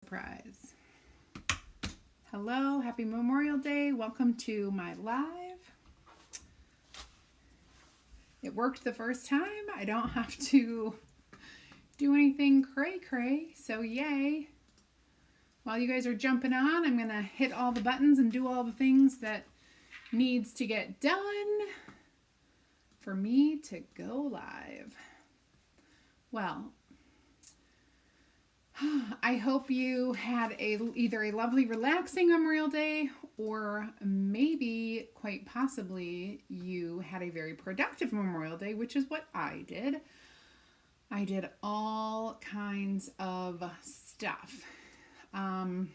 surprise. Hello, happy Memorial Day. Welcome to my live. It worked the first time. I don't have to do anything cray-cray, so yay. While you guys are jumping on, I'm gonna hit all the buttons and do all the things that needs to get done for me to go live. Well, I hope you had either a lovely, relaxing Memorial Day, or maybe, quite possibly, you had a very productive Memorial Day, which is what I did. I did all kinds of stuff. Honestly,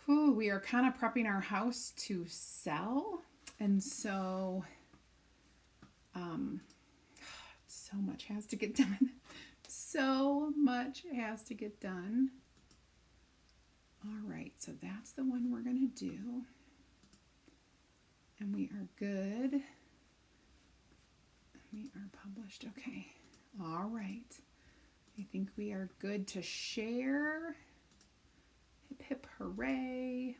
we are kind of prepping our house to sell, and so so much has to get done. So much has to get done. All right, so that's the one we're going to do. And we are good. We are published. Okay. All right. I think we are good to share. Hip, hip, hooray.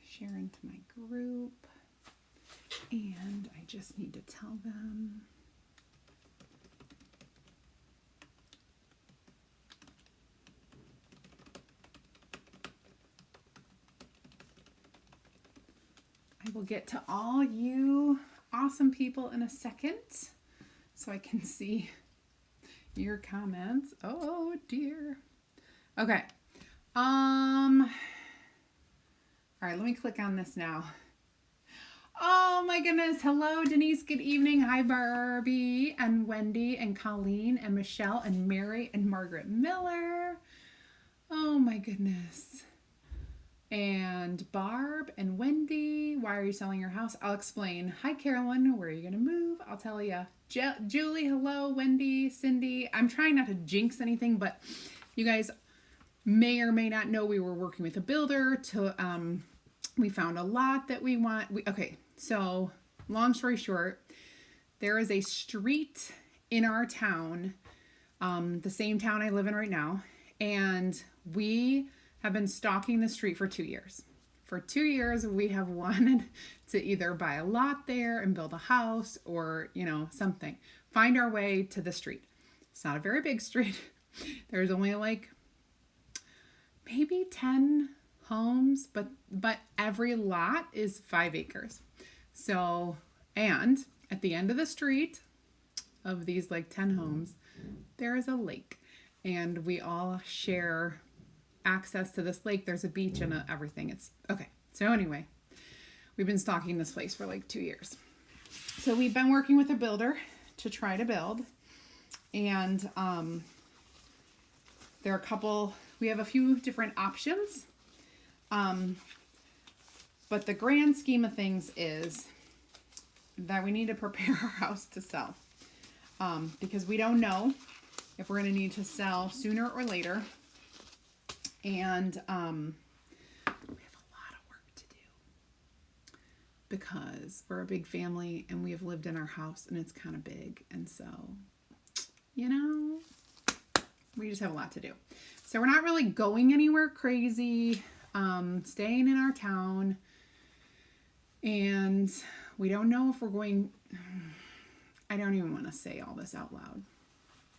Share into my group. And I just need to tell them. I will get to all you awesome people in a second so I can see your comments. Oh dear. Okay. All right, let me click on this now. Oh my goodness. Hello, Denise. Good evening. Hi, Barbie and Wendy and Colleen and Michelle and Mary and Margaret Miller. Oh my goodness. And Barb and Wendy. Why are you selling your house? I'll explain. Hi, Carolyn. Where are you going to move? I'll tell you. Julie, hello. Wendy, Cindy. I'm trying not to jinx anything, but you guys may or may not know we were working with a builder to, we found a lot that we want. Okay. So long story short, there is a street in our town, the same town I live in right now. And we have been stalking the street for 2 years. For 2 years, we have wanted to either buy a lot there and build a house or, something. Find our way to the street. It's not a very big street. There's only like maybe 10 homes, but every lot is 5 acres. So, and at the end of the street of these like 10 homes, there is a lake. And we all share access to this lake. There's a beach and everything. It's okay. So anyway, we've been stalking this place for like 2 years. So we've been working with a builder to try to build. And we have a few different options. But the grand scheme of things is that we need to prepare our house to sell. Because we don't know if we're going to need to sell sooner or later. And we have a lot of work to do because we're a big family and we have lived in our house and it's kind of big. And so, we just have a lot to do. So we're not really going anywhere crazy, staying in our town. And we don't know if we're going, I don't even want to say all this out loud.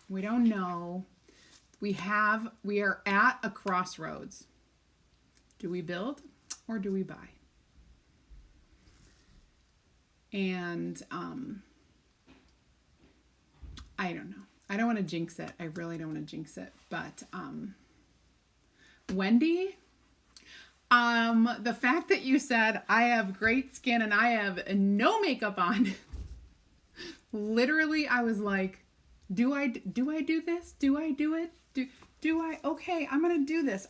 We don't know. We are at a crossroads. Do we build or do we buy? And I don't know. I don't want to jinx it. I really don't want to jinx it. But Wendy, the fact that you said I have great skin and I have no makeup on, literally I was like, do I do this? Do I do it? Do I? Okay, I'm going to do this.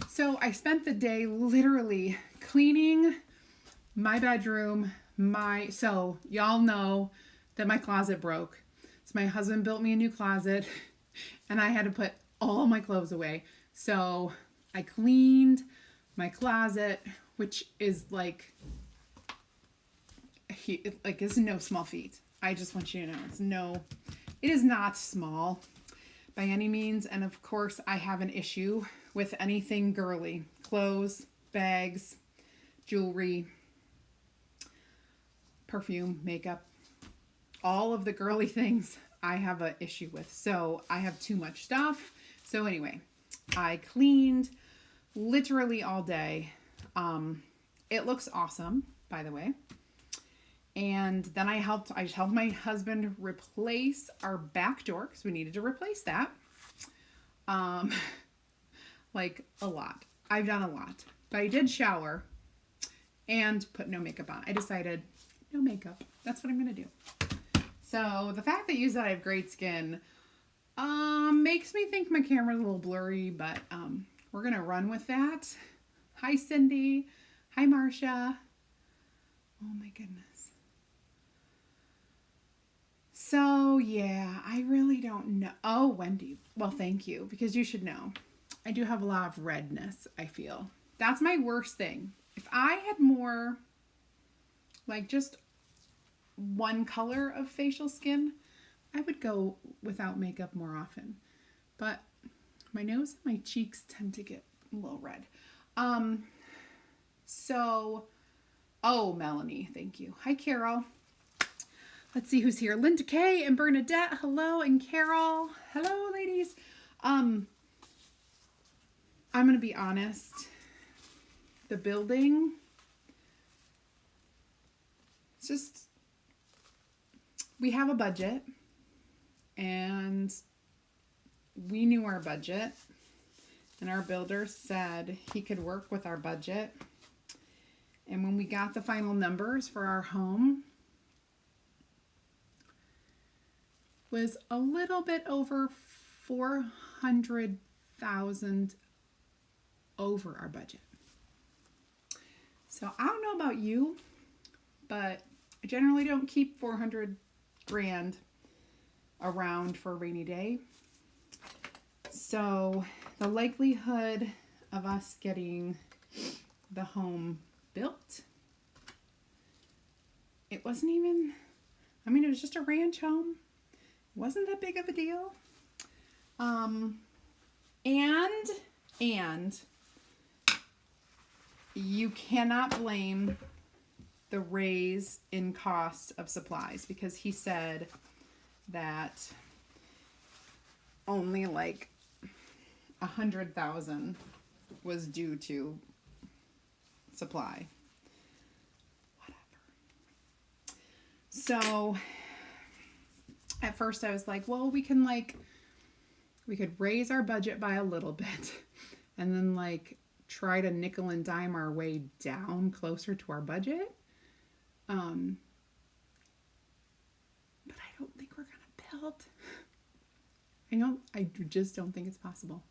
So I spent the day literally cleaning my bedroom, so y'all know that my closet broke. So my husband built me a new closet and I had to put all my clothes away. So I cleaned my closet, which is like it's no small feat. I just want you to know It is not small by any means. And of course, I have an issue with anything girly. Clothes, bags, jewelry, perfume, makeup, all of the girly things I have an issue with. So I have too much stuff. So anyway, I cleaned literally all day. It looks awesome, by the way. And then I just helped my husband replace our back door because we needed to replace that. Like a lot. I've done a lot, but I did shower and put no makeup on. I decided no makeup. That's what I'm going to do. So the fact that you said I have great skin, makes me think my camera's a little blurry, but, we're going to run with that. Hi, Cindy. Hi, Marcia. Oh my goodness. So yeah, I really don't know. Oh, Wendy. Well, thank you, because you should know. I do have a lot of redness, I feel. That's my worst thing. If I had more, like just one color of facial skin, I would go without makeup more often. But my nose and my cheeks tend to get a little red. Oh, Melanie, thank you. Hi, Carol. Let's see who's here. Linda Kay and Bernadette, hello, and Carol. Hello, ladies. I'm going to be honest. The building, it's just, we have a budget, and we knew our budget, and our builder said he could work with our budget. And when we got the final numbers for our home, was a little bit over $400,000 over our budget. So I don't know about you, but I generally don't keep 400 grand around for a rainy day. So the likelihood of us getting the home built, it wasn't even, I mean, it was just a ranch home. It wasn't that big of a deal. And you cannot blame the raise in cost of supplies, because he said that only like 100,000 was due to supply. Whatever. So at first I was like, well, we could raise our budget by a little bit and then like try to nickel and dime our way down closer to our budget. But I don't think we're going to build. I just don't think it's possible.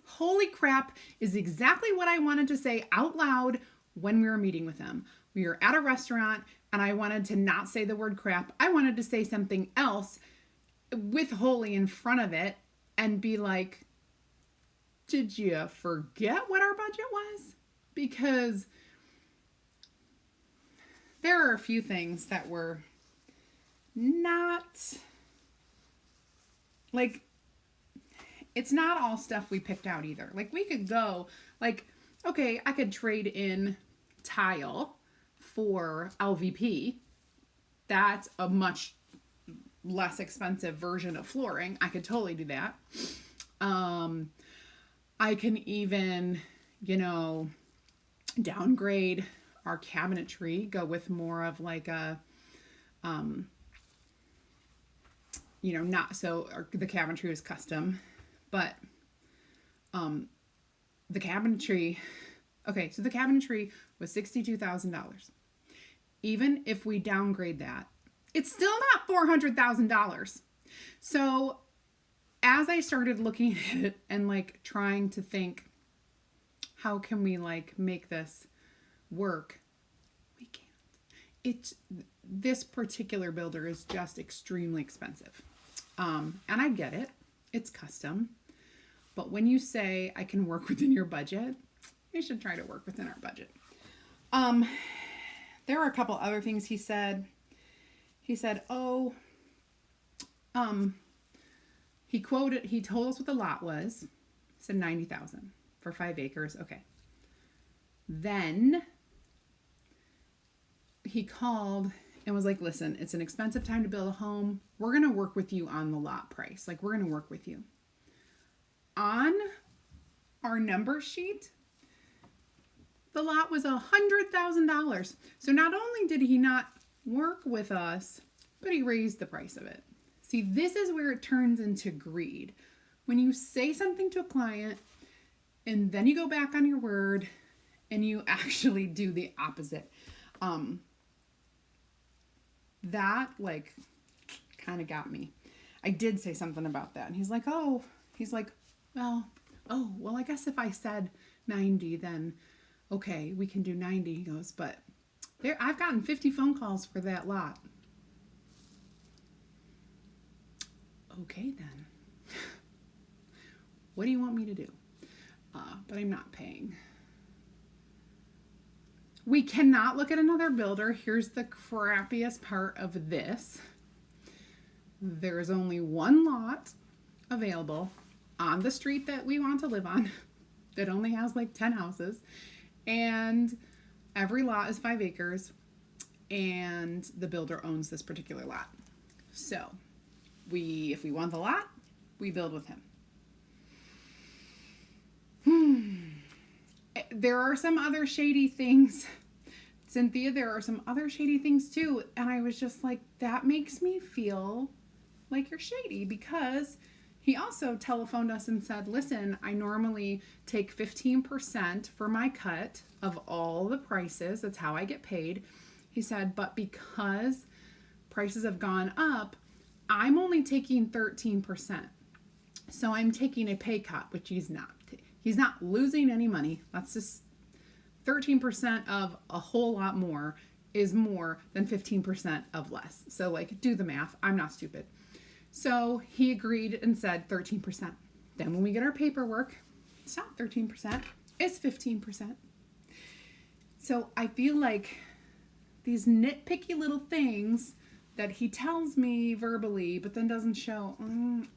Holy crap is exactly what I wanted to say out loud when we were meeting with them. We were at a restaurant and I wanted to not say the word crap. I wanted to say something else with holy in front of it and be like, did you forget what our budget was? Because there are a few things that were not, like, it's not all stuff we picked out either. Like, we could go, like, okay, I could trade in tile for LVP. That's a much less expensive version of flooring. I could totally do that. I can even, downgrade our cabinetry, go with more of like a, not so, the cabinetry was custom, but the cabinetry, okay, so the cabinetry was $62,000. Even if we downgrade that, it's still not $400,000. So as I started looking at it and like trying to think, how can we like make this work? We can't. This particular builder is just extremely expensive. And I get it. It's custom. But when you say I can work within your budget, we should try to work within our budget. There were a couple other things he said. He said, oh, He told us what the lot was. He said 90,000 for 5 acres. Okay. Then he called and was like, listen, it's an expensive time to build a home. We're going to work with you on the lot price. Like, we're going to work with you. On our number sheet, the lot was $100,000. So not only did he not work with us, but he raised the price of it. See, this is where it turns into greed. When you say something to a client and then you go back on your word and you actually do the opposite. That like kind of got me. I did say something about that. And he's like, well, I guess if I said 90, then okay, we can do 90. He goes, but I've gotten 50 phone calls for that lot. Okay, then. What do you want me to do? But I'm not paying. We cannot look at another builder. Here's the crappiest part of this. There is only one lot available on the street that we want to live on that only has like 10 houses. And every lot is 5 acres. And the builder owns this particular lot. So if we want the lot, we build with him. There are some other shady things. Cynthia, there are some other shady things too. And I was just like, that makes me feel like you're shady, because he also telephoned us and said, listen, I normally take 15% for my cut of all the prices. That's how I get paid. He said, but because prices have gone up, I'm only taking 13%. So I'm taking a pay cut, which he's not. He's not losing any money. That's just 13% of a whole lot more is more than 15% of less. So like, do the math. I'm not stupid. So he agreed and said 13%. Then when we get our paperwork, it's not 13%, it's 15%. So I feel like these nitpicky little things that he tells me verbally, but then doesn't show,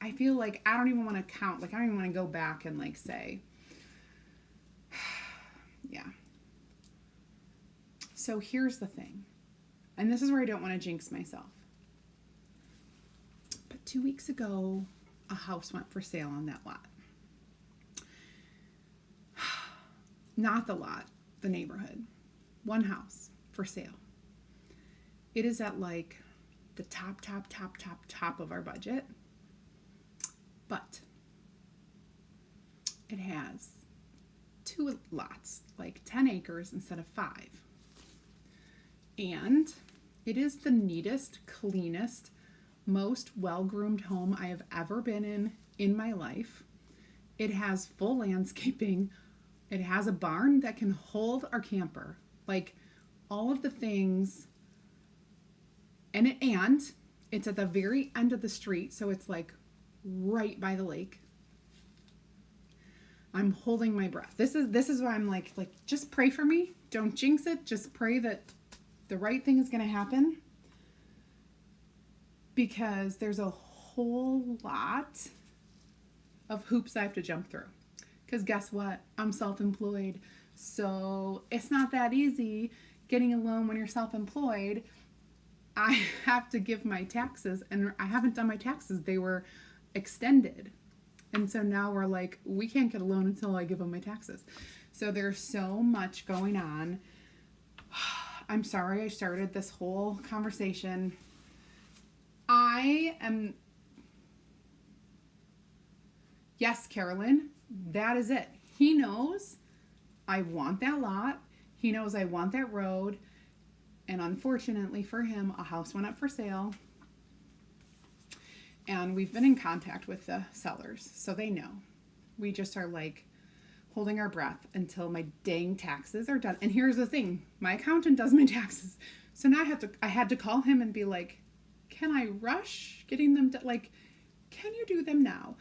I feel like I don't even want to count. Like, I don't even want to go back and like say, yeah. So here's the thing. And this is where I don't want to jinx myself. But 2 weeks ago, a house went for sale on that lot. Not the lot, the neighborhood. One house for sale. It is at like the top of our budget. But it has 2 lots, like 10 acres instead of 5. And it is the neatest, cleanest, most well-groomed home I have ever been in my life. It has full landscaping. It has a barn that can hold our camper. Like, all of the things. And it's at the very end of the street, so it's like right by the lake. I'm holding my breath. This is why I'm like just pray for me. Don't jinx it. Just pray that the right thing is going to happen, because there's a whole lot of hoops I have to jump through. Because guess what? I'm self-employed. So it's not that easy getting a loan when you're self-employed. I have to give my taxes, and I haven't done my taxes. They were extended. And so now we're like, we can't get a loan until I give them my taxes. So there's so much going on. I'm sorry I started this whole conversation. Yes, Carolyn, that is it. He knows I want that lot. He knows I want that road. And unfortunately for him, a house went up for sale. And we've been in contact with the sellers, so they know. We just are like holding our breath until my dang taxes are done. And here's the thing, my accountant does my taxes. So now I had to call him and be like, can I rush getting them like, can you do them now?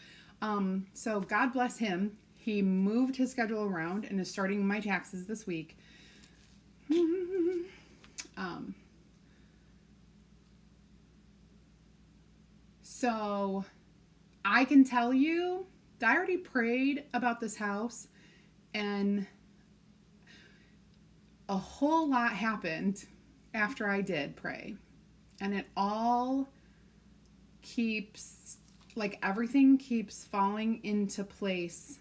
So God bless him. He moved his schedule around and is starting my taxes this week. So I can tell you, I already prayed about this house, and a whole lot happened after I did pray. And it all keeps, like, everything keeps falling into place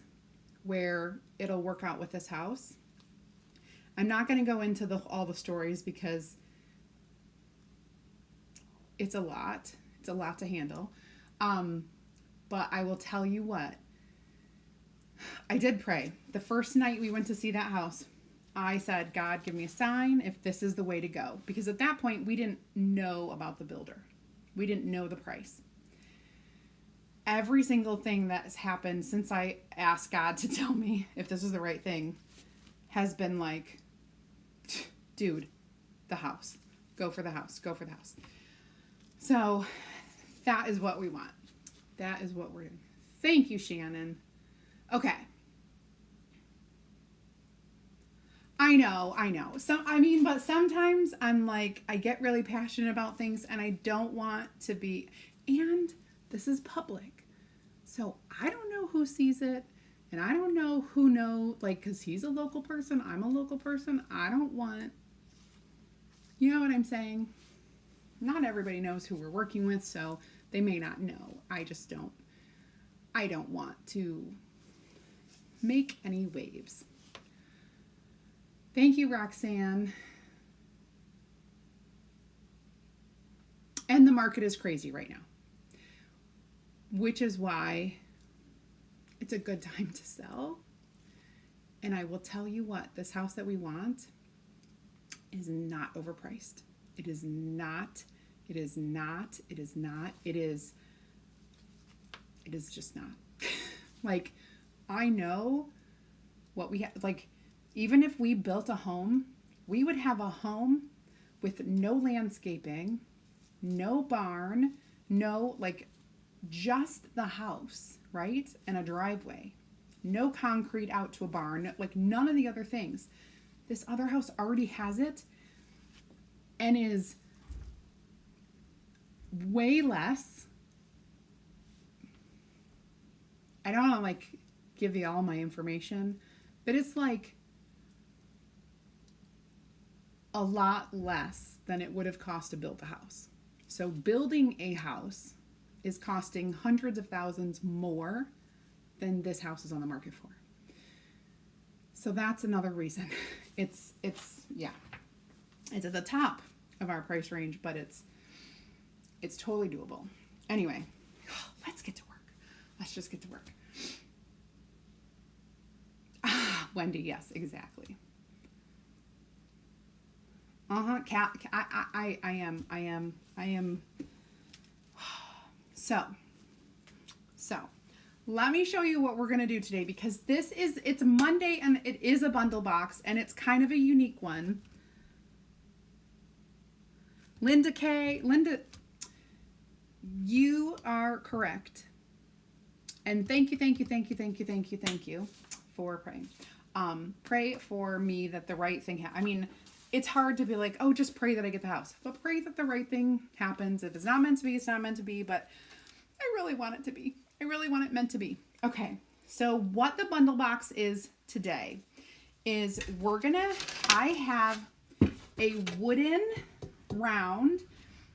where it'll work out with this house. I'm not going to go into all the stories because it's a lot. It's a lot to handle. But I will tell you what. I did pray. The first night we went to see that house, I said, God, give me a sign if this is the way to go. Because at that point, we didn't know about the builder. We didn't know the price. Every single thing that has happened since I asked God to tell me if this is the right thing has been like, dude, the house. Go for the house. Go for the house. So that is what we want. That is what we're doing. Thank you, Shannon. Okay. I know. But sometimes I'm like, I get really passionate about things and I don't want to be, and this is public. So I don't know who sees it and I don't know who knows, like, cause he's a local person. I'm a local person. I don't want, you know what I'm saying? Not everybody knows who we're working with, so they may not know. I don't want to make any waves. Thank you, Roxanne. And the market is crazy right now, which is why it's a good time to sell. And I will tell you what, this house that we want is not overpriced. It is not. It is not. It is not. It is just not. Like, I know what we have. Like, even if we built a home, we would have a home with no landscaping, no barn, no, like, just the house, right? And a driveway. No concrete out to a barn, like none of the other things. This other house already has it and is way less. I don't want to, like, give you all my information, but it's like a lot less than it would have cost to build a house. So building a house is costing hundreds of thousands more than this house is on the market for. So that's another reason. It's at the top of our price range, but it's totally doable. Anyway, let's get to work. Let's just get to work. Wendy, yes, exactly. I am. So let me show you what we're going to do today, because it's Monday and it is a bundle box and it's kind of a unique one. Linda, you are correct. And thank you for praying. Pray for me that the right thing I mean, it's hard to be like, oh, just pray that I get the house. But pray that the right thing happens. If it's not meant to be, it's not meant to be. But I really want it to be. I really want it meant to be. Okay, so what the bundle box is today is I have a wooden round.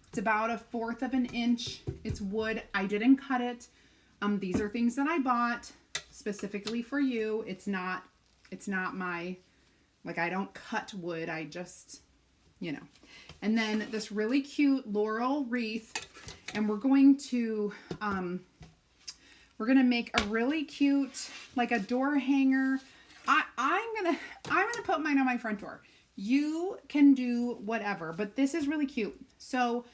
It's about 1/4 of an inch. It's wood. I didn't cut it. These are things that I bought specifically for you. It's not my, like, I don't cut wood. I just, and then this really cute laurel wreath, and we're going to make a really cute, like, a door hanger. I'm gonna put mine on my front door. You can do whatever, but this is really cute. So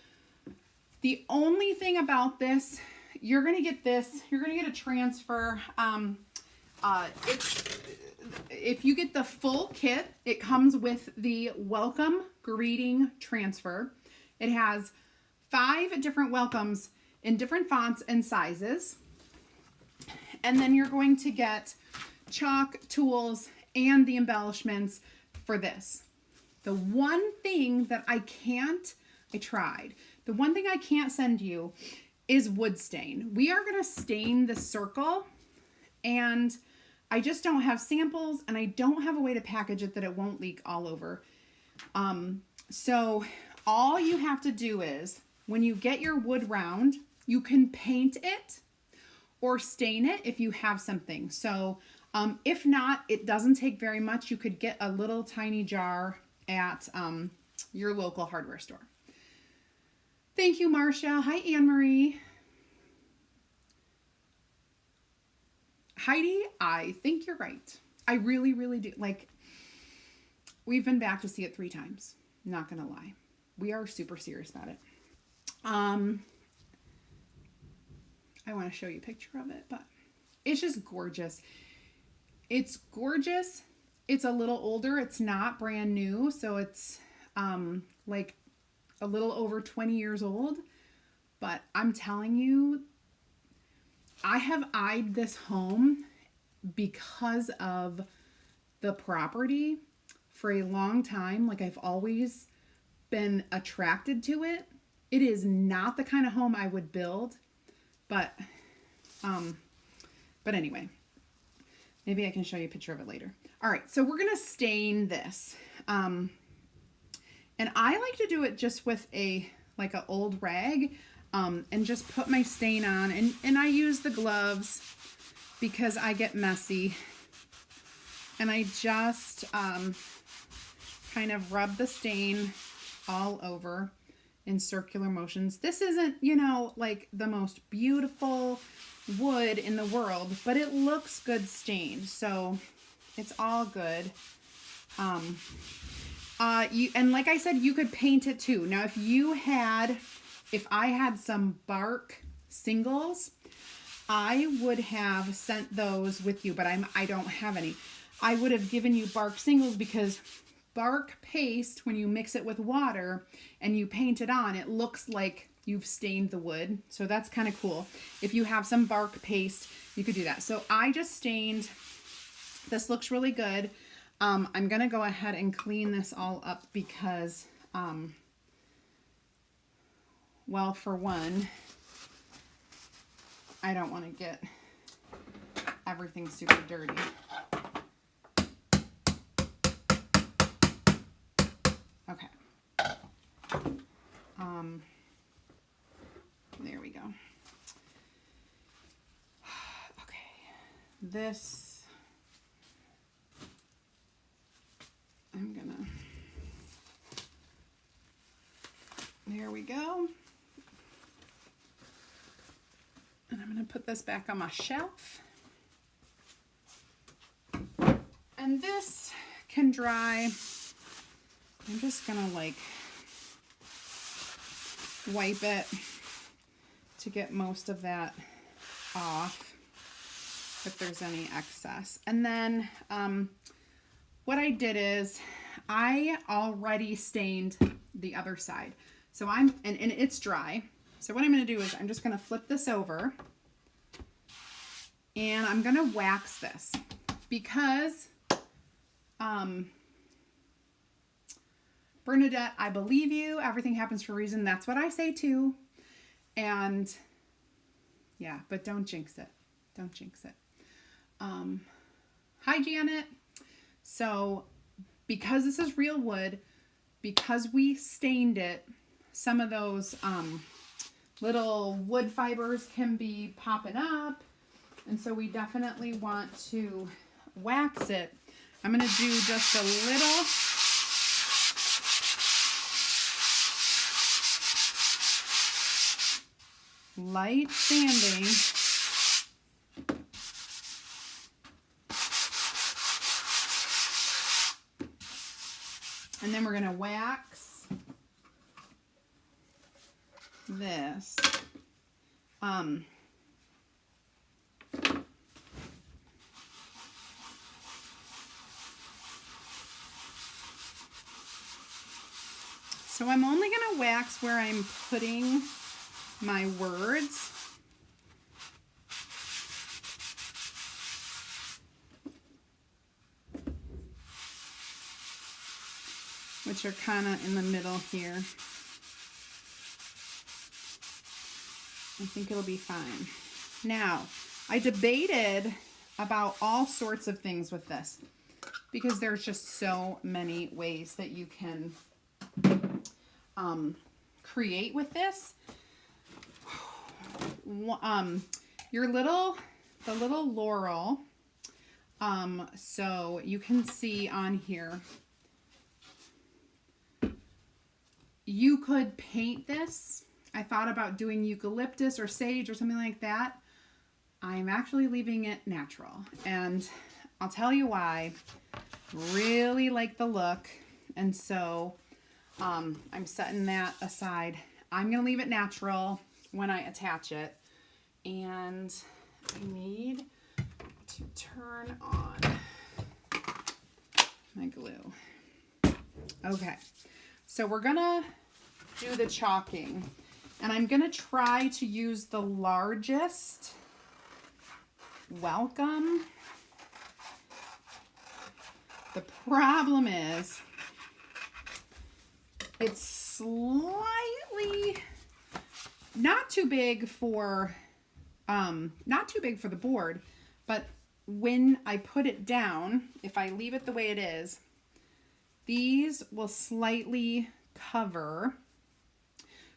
the only thing about this, you're gonna get a transfer. If you get the full kit, it comes with the welcome greeting transfer. It has 5 different welcomes in different fonts and sizes. And then you're going to get chalk tools and the embellishments for this. The one thing that I tried. The one thing I can't send you is wood stain. We are going to stain the circle, and I just don't have samples, and I don't have a way to package it that it won't leak all over. So all you have to do is, when you get your wood round, you can paint it or stain it if you have something. So if not, it doesn't take very much. You could get a little tiny jar at your local hardware store. Thank you, Marcia. Hi, Anne-Marie. Heidi, I think you're right. I really, really do. Like, we've been back to see it 3 times. Not gonna lie. We are super serious about it. I want to show you a picture of it, but it's just gorgeous. It's gorgeous. It's a little older. It's not brand new. So it's like a little over 20 years old. But I'm telling you, I have eyed this home because of the property for a long time. Like, I've always been attracted to it. It is not the kind of home I would build, but anyway, maybe I can show you a picture of it later. All right, so we're gonna stain this, and I like to do it just with like an old rag, and just put my stain on, and I use the gloves because I get messy, and I just kind of rub the stain all over in circular motions. This isn't, you know, like the most beautiful wood in the world, but it looks good stained, so it's all good. And like I said, you could paint it too. Now, if I had some bark singles, I would have sent those with you, but I don't have any. I would have given you bark singles because bark paste, when you mix it with water and you paint it on, it looks like you've stained the wood. So that's kind of cool. If you have some bark paste, you could do that. So I just stained. This looks really good. I'm going to go ahead and clean this all up because, well, for one, I don't want to get everything super dirty. Okay. There we go. Okay. This, there we go. And I'm gonna put this back on my shelf. And this can dry. I'm just gonna like wipe it to get most of that off if there's any excess. And then what I did is I already stained the other side. So and it's dry. So what I'm gonna do is I'm just gonna flip this over and I'm gonna wax this because Bernadette, I believe you. Everything happens for a reason. That's what I say too. And yeah, but don't jinx it. Don't jinx it. Hi, Janet. So because this is real wood, because we stained it, some of those little wood fibers can be popping up. And so we definitely want to wax it. I'm going to do just a little. Light sanding. And then we're going to wax this. So I'm only going to wax where I'm putting my words. Which are kind of in the middle here. Okay. think it'll be fine. Now, I debated about all sorts of things with this because there's just so many ways that you can create with this. The little laurel, so you can see on here, you could paint this. I thought about doing eucalyptus or sage or something like that. I'm actually leaving it natural, and I'll tell you why. Really like the look, and so I'm setting that aside. I'm gonna leave it natural when I attach it, and I need to turn on my glue. Okay, so we're gonna do the chalking, and I'm gonna try to use the largest welcome. The problem is it's slightly not too big for the board, but when I put it down, if I leave it the way it is, these will slightly cover.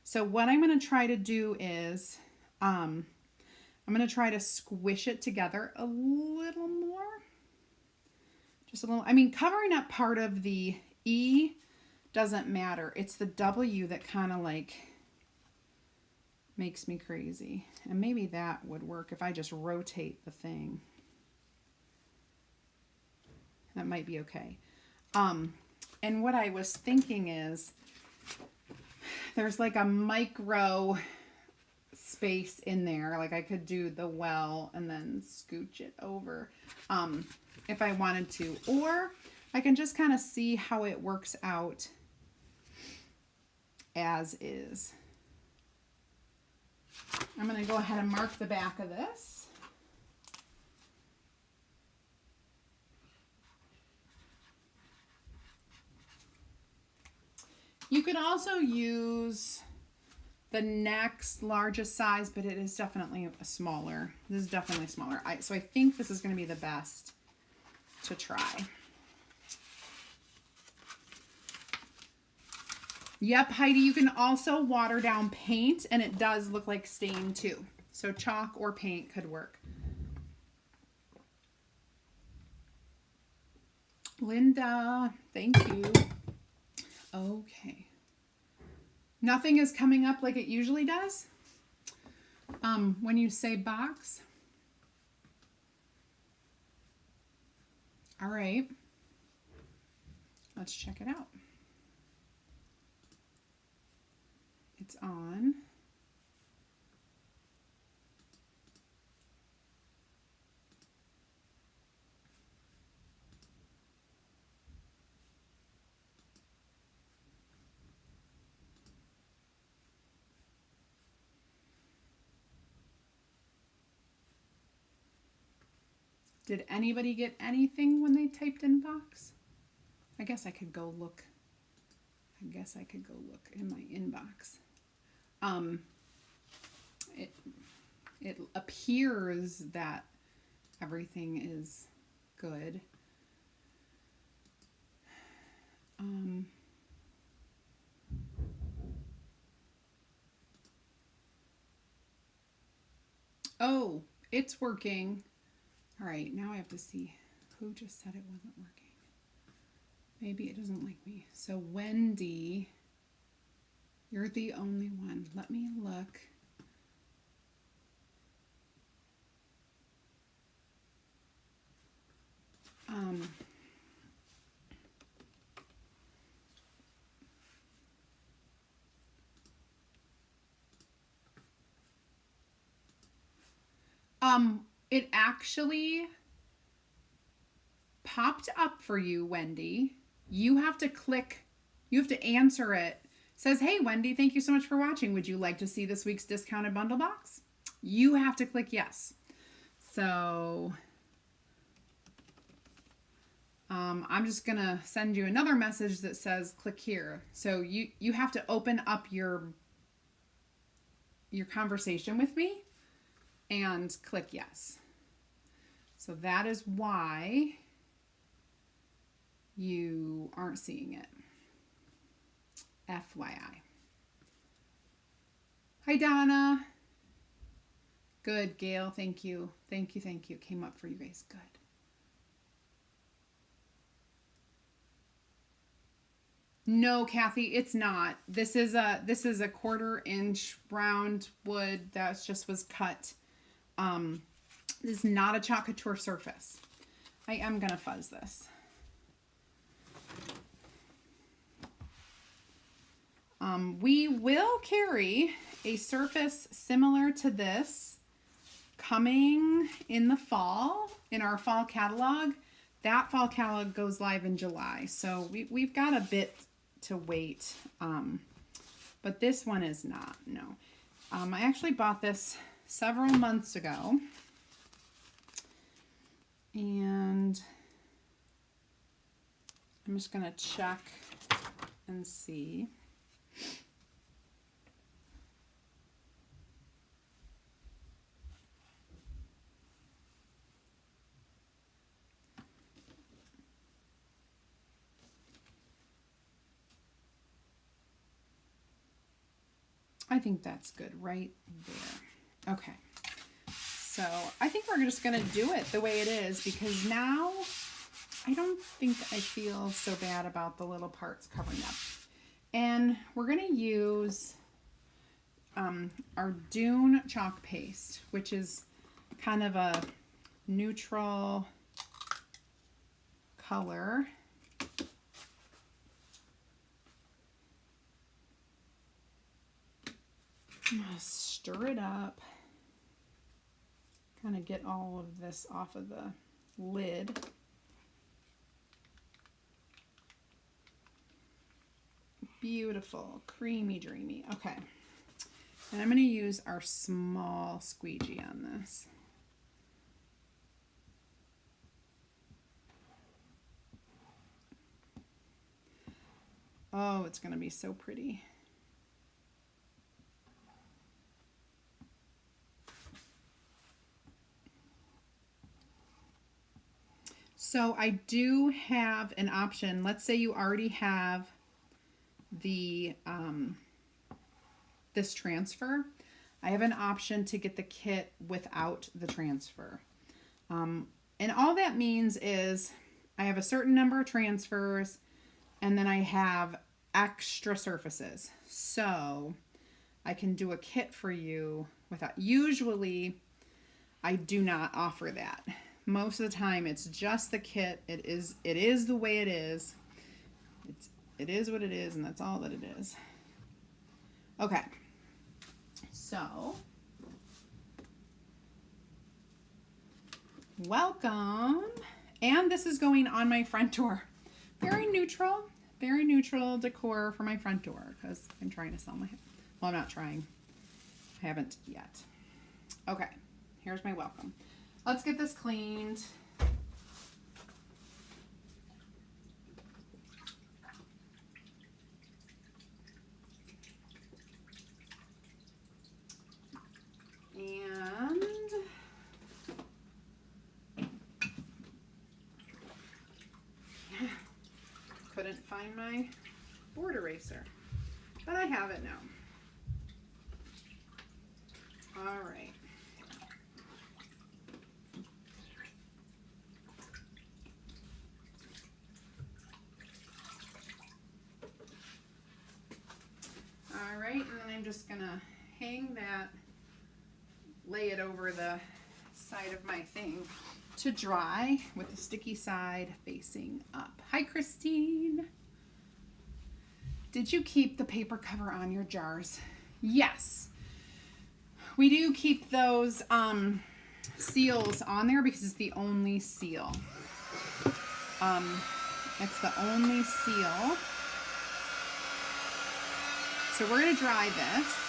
So what I'm going to try to do is I'm going to try to squish it together a little more. Just a little. I mean, covering up part of the E doesn't matter. It's the W that kind of like makes me crazy. And maybe that would work if I just rotate the thing. That might be okay. And what I was thinking is there's like a micro space in there. Like I could do the well and then scooch it over if I wanted to. Or I can just kind of see how it works out as is. I'm going to go ahead and mark the back of this. You could also use the next largest size, but it is definitely a smaller. This is definitely smaller. So I think this is going to be the best to try. Yep, Heidi, you can also water down paint, and it does look like stain too. So chalk or paint could work. Linda, thank you. Okay. Nothing is coming up like it usually does when you say box. All right. Let's check it out. It's on. Did anybody get anything when they typed in box? I guess I could go look. In my inbox. It appears that everything is good. Oh, it's working. All right, now I have to see who just said it wasn't working. Maybe it doesn't like me. So Wendy, you're the only one. Let me look. It actually popped up for you, Wendy. You have to click, you have to answer it. It says, hey, Wendy, thank you so much for watching. Would you like to see this week's discounted bundle box? You have to click yes. So I'm just going to send you another message that says click here. So you have to open up your your conversation with me and click yes. So that is why you aren't seeing it. FYI. Hi, Donna. Good, Gail. Thank you. Thank you. Thank you. Came up for you guys. Good. No, Kathy, it's not. This is a 1/4 inch round wood that just was cut. This is not a Chalk Couture surface. I am gonna fuzz this. We will carry a surface similar to this coming in the fall, in our fall catalog. That fall catalog goes live in July, so we've got a bit to wait, but this one is not, no. I actually bought this several months ago, and I'm just gonna check and see. I think that's good right there. Okay. So I think we're just going to do it the way it is, because now I don't think I feel so bad about the little parts covering up. And we're going to use our Dune chalk paste, which is kind of a neutral color. I'm going to stir it up, kind of get all of this off of the lid. Beautiful, creamy, dreamy. Okay, and I'm going to use our small squeegee on this. Oh, it's going to be so pretty. So I do have an option. Let's say you already have the this transfer. I have an option to get the kit without the transfer. And all that means is I have a certain number of transfers, and then I have extra surfaces. So I can do a kit for you without. Usually I do not offer that. Most of the time it's just the kit. It is the way it is. It is what it is, and that's all that it is. Okay. So, welcome. And this is going on my front door. Very neutral decor for my front door, because I'm trying to sell my, well, I'm not trying. I haven't yet. Okay. Here's my welcome. Let's get this cleaned. And couldn't find my board eraser, but I have it now. All right. All right, and then I'm just gonna hang that, lay it over the side of my thing to dry with the sticky side facing up. Hi, Christine. Did you keep the paper cover on your jars? Yes. We do keep those seals on there because it's the only seal. It's the only seal. So we're going to dry this.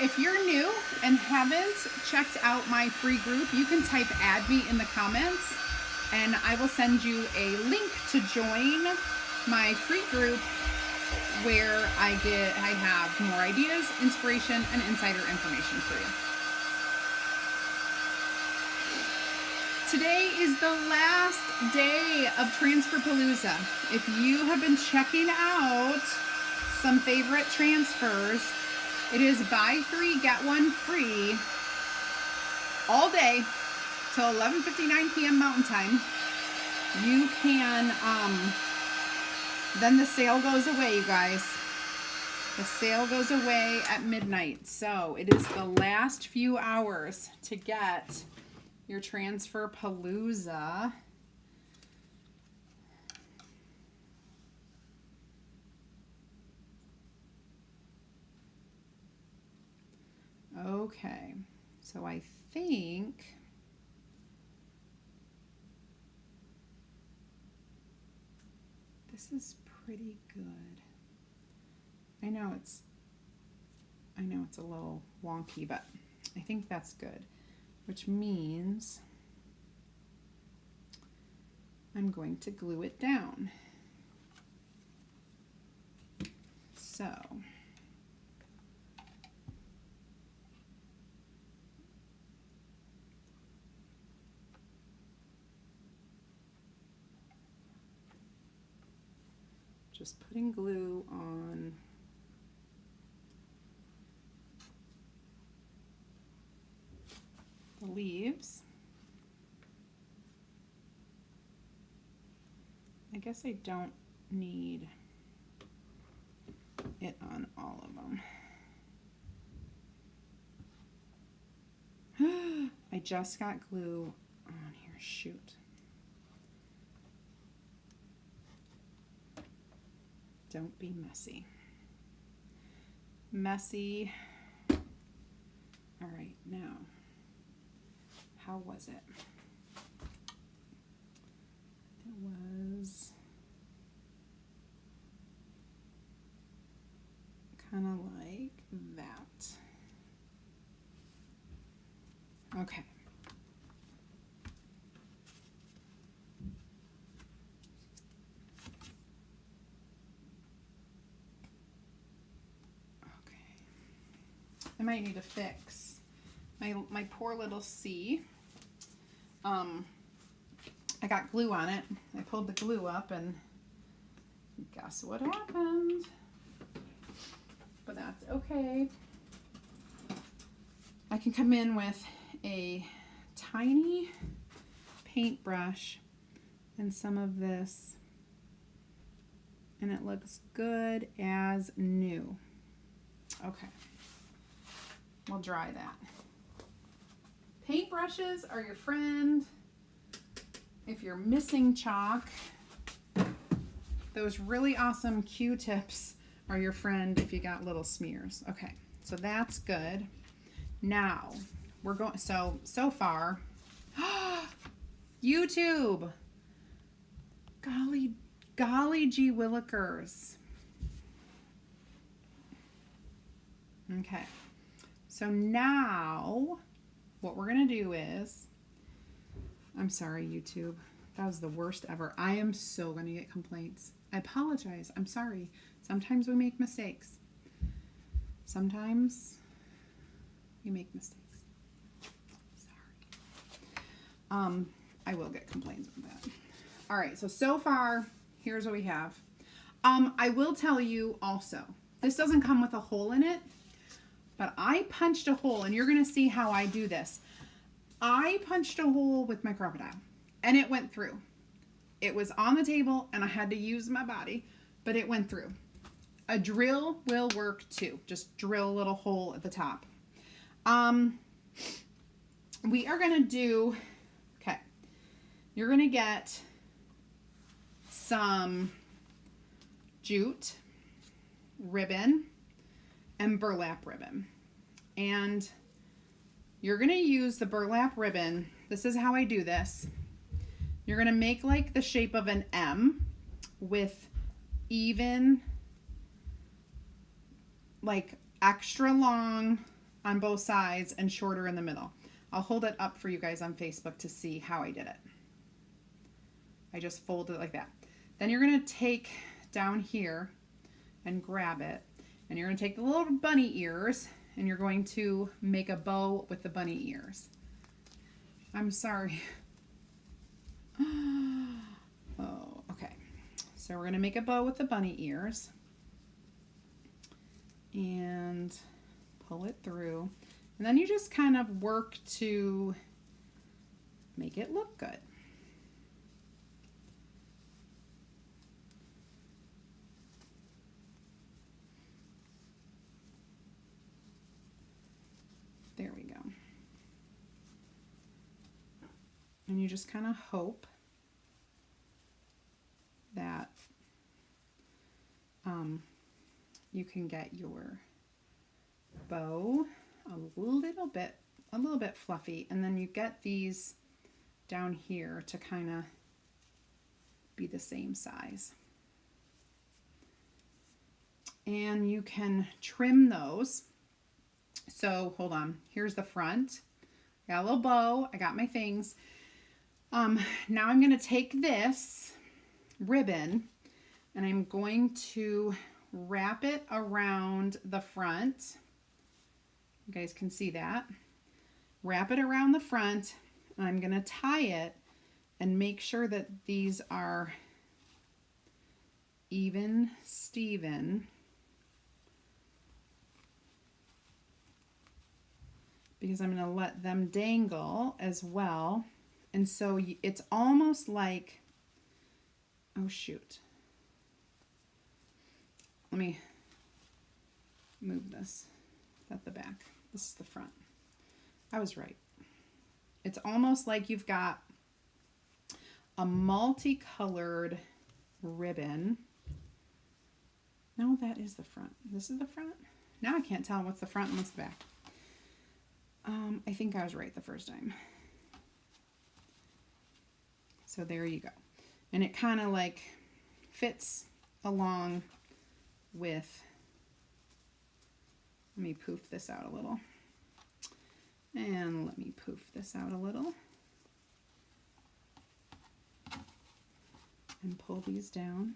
If you're new and haven't checked out my free group, you can type add me in the comments and I will send you a link to join my free group where I have more ideas, inspiration, and insider information for you. Today is the last day of Transferpalooza. If you have been checking out some favorite transfers, it is buy 3, get 1 free all day till 11:59 p.m. Mountain Time. You can, then the sale goes away, you guys. The sale goes away at midnight. So it is the last few hours to get your Transferpalooza. Okay, so I think this is pretty good. I know it's a little wonky, but I think that's good, which means I'm going to glue it down. So just putting glue on the leaves. I guess I don't need it on all of them. I just got glue on here, shoot. Don't be messy. Messy. All right, now, how was it? It was kind of like that. Okay. I might need to fix my poor little C. I got glue on it. I pulled the glue up and guess what happened? But that's okay. I can come in with a tiny paintbrush and some of this and it looks good as new. Okay. We'll dry that. Paintbrushes are your friend if you're missing chalk. Those really awesome Q-tips are your friend if you got little smears. Okay, so that's good. Now, we're going, so far, YouTube. Golly gee willikers. Okay. So now, what we're going to do is, I'm sorry, YouTube. That was the worst ever. I am so going to get complaints. I apologize. I'm sorry. Sometimes we make mistakes. Sometimes we make mistakes. Sorry. I will get complaints with that. All right. So far, here's what we have. I will tell you also, this doesn't come with a hole in it. But I punched a hole, and you're going to see how I do this. I punched a hole with my crocodile, and it went through. It was on the table, and I had to use my body, but it went through. A drill will work too. Just drill a little hole at the top. We are going to do, okay, you're going to get some jute ribbon and burlap ribbon, and you're going to use the burlap ribbon. This is how I do this. You're going to make like the shape of an M with even like extra long on both sides and shorter in the middle. I'll hold it up for you guys on Facebook to see how I did it. I just fold it like that. Then you're going to take down here and grab it, and you're going to take the little bunny ears and you're going to make a bow with the bunny ears. I'm sorry. Oh, okay. So we're going to make a bow with the bunny ears and pull it through. And then you just kind of work to make it look good. There we go. And you just kind of hope that you can get your bow a little bit fluffy, and then you get these down here to kind of be the same size. And you can trim those. So hold on, here's the front. Got a little bow, I got my things. Now I'm going to take this ribbon and I'm going to wrap it around the front. You guys can see that. Wrap it around the front, and I'm going to tie it and make sure that these are even Steven, because I'm going to let them dangle as well. And so it's almost like, oh shoot. Let me move this. Is that the back? This is the front. I was right. It's almost like you've got a multicolored ribbon. No, that is the front. This is the front. Now I can't tell what's the front and what's the back. I think I was right the first time. So there you go. And it kind of like fits along with, let me poof this out a little. And let me poof this out a little. And pull these down.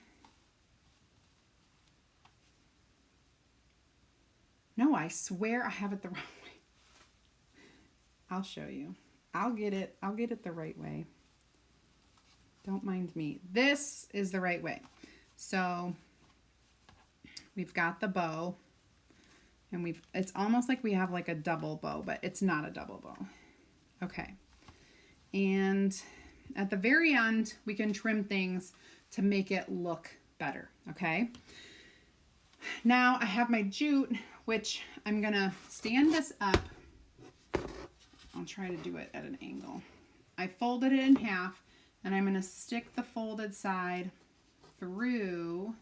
No, I swear I have it the wrong way. I'll show you. I'll get it the right way. Don't mind me. This is the right way. So we've got the bow, and it's almost like we have like a double bow, but it's not a double bow. Okay. And at the very end, we can trim things to make it look better. Okay. Now I have my jute, which I'm going to stand this up. I'll try to do it at an angle. I folded it in half, and I'm going to stick the folded side through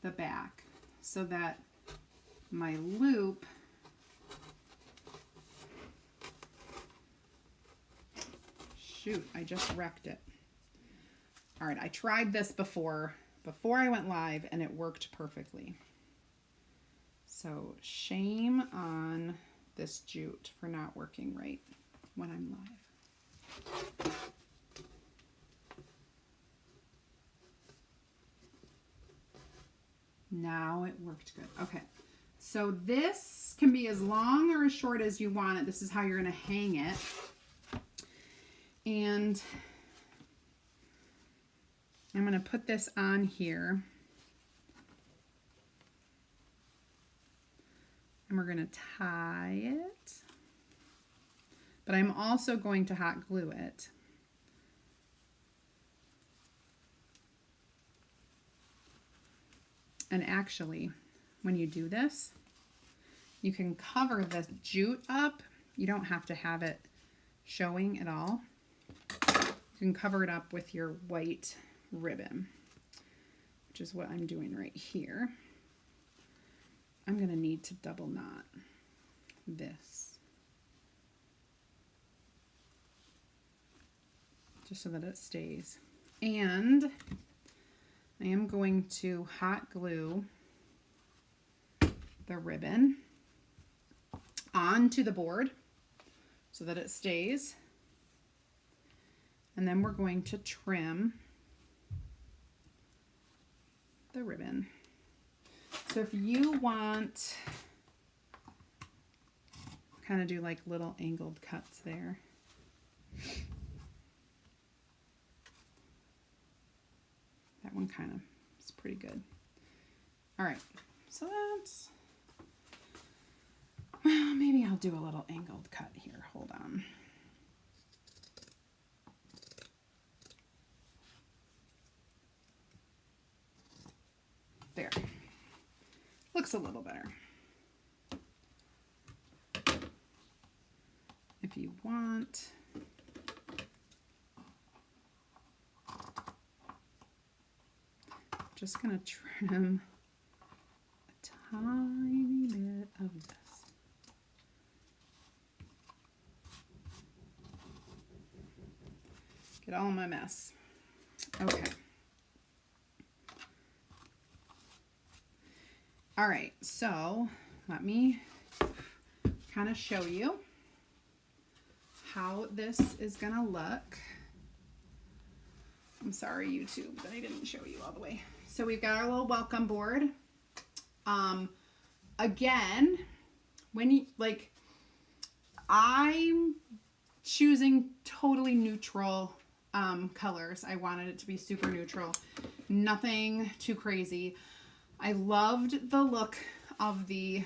the back so that my loop shoot, I just wrecked it. All right, I tried this before I went live and it worked perfectly. So shame on this jute for not working right when I'm live. Now it worked good. Okay, so this can be as long or as short as you want it. This is how you're going to hang it. And I'm going to put this on here. And we're going to tie it. But I'm also going to hot glue it. And actually, when you do this, you can cover the jute up. You don't have to have it showing at all. You can cover it up with your white ribbon, which is what I'm doing right here. I'm going to need to double knot this just so that it stays. And I am going to hot glue the ribbon onto the board so that it stays. And then we're going to trim the ribbon. So if you want, kind of do like little angled cuts there. That one kind of is pretty good. All right, so that's, well, maybe I'll do a little angled cut here. Hold on. There. Looks a little better. If you want, just gonna trim a tiny bit of this. Get all my mess. Okay. All right, so let me kind of show you how this is gonna look. I'm sorry, YouTube, that I didn't show you all the way. So we've got our little welcome board. Again, when you, like, I'm choosing totally neutral colors. I wanted it to be super neutral, nothing too crazy. I loved the look of the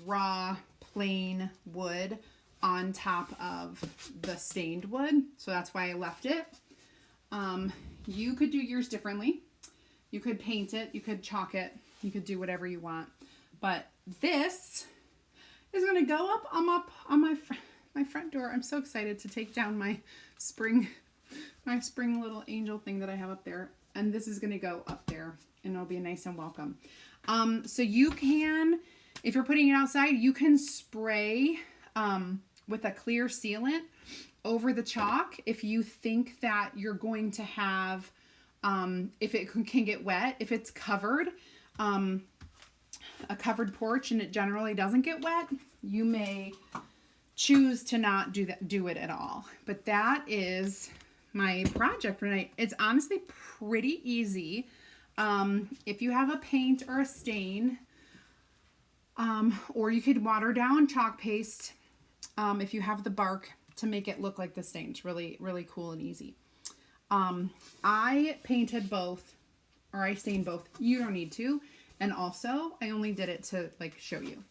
raw plain wood on top of the stained wood, so that's why I left it. You could do yours differently. You could paint it, you could chalk it, you could do whatever you want. But this is going to go up on my front door. I'm so excited to take down my spring little angel thing that I have up there, and this is going to go up there, and it'll be nice and welcome. So you can, if you're putting it outside, you can spray with a clear sealant over the chalk if you think that you're going to have, if it can get wet, if it's covered, a covered porch and it generally doesn't get wet, you may choose to not do it at all. But that is my project for tonight. It's honestly pretty easy. If you have a paint or a stain, or you could water down chalk paste if you have the bark to make it look like the stain. It's really, really cool and easy. I painted both, or I stained both. You don't need to. And also, I only did it to like show you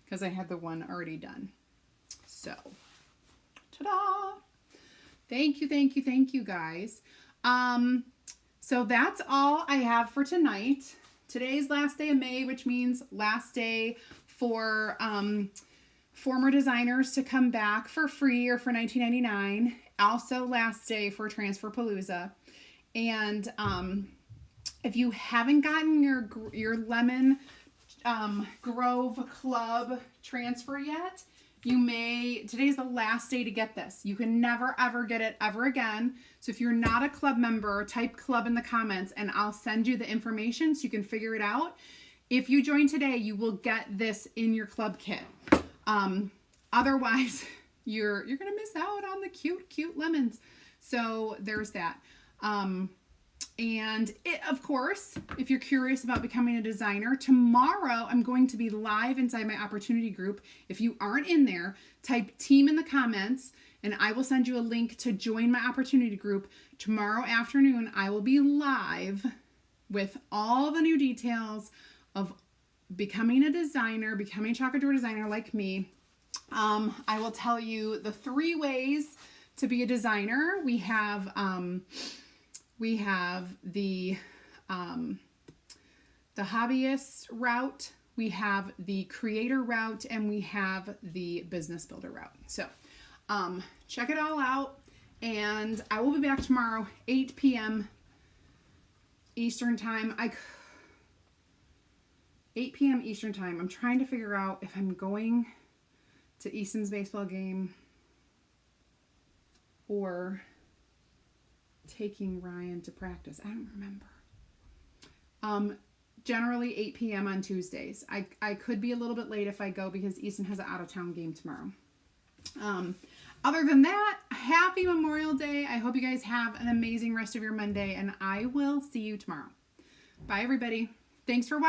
because I had the one already done. So, ta-da! Thank you, guys. So that's all I have for tonight. Today's last day of May, which means last day for former designers to come back for free or for $19.99. Also last day for Transferpalooza. And if you haven't gotten your Lemon Grove Club transfer yet, today's the last day to get this. You can never ever get it ever again. So if you're not a club member, type club in the comments and I'll send you the information so you can figure it out. If you join today, you will get this in your club kit. Otherwise, you're gonna miss out on the cute lemons. So there's that. And of course, if you're curious about becoming a designer, tomorrow I'm going to be live inside my opportunity group. If you aren't in there, type team in the comments and I will send you a link to join my opportunity group. Tomorrow afternoon, I will be live with all the new details of becoming a designer, becoming a Chalk Couture designer like me. I will tell you the 3 ways to be a designer. We have the hobbyist route, we have the creator route, and we have the business builder route. So check it all out, and I will be back tomorrow, 8 p.m. Eastern time. 8 p.m. Eastern time. I'm trying to figure out if I'm going to Easton's baseball game or taking Ryan to practice. I don't remember. generally 8 p.m. on Tuesdays. I could be a little bit late if I go because Easton has an out-of-town game tomorrow. Other than that, happy Memorial Day. I hope you guys have an amazing rest of your Monday, and I will see you tomorrow. Bye, everybody. Thanks for watching.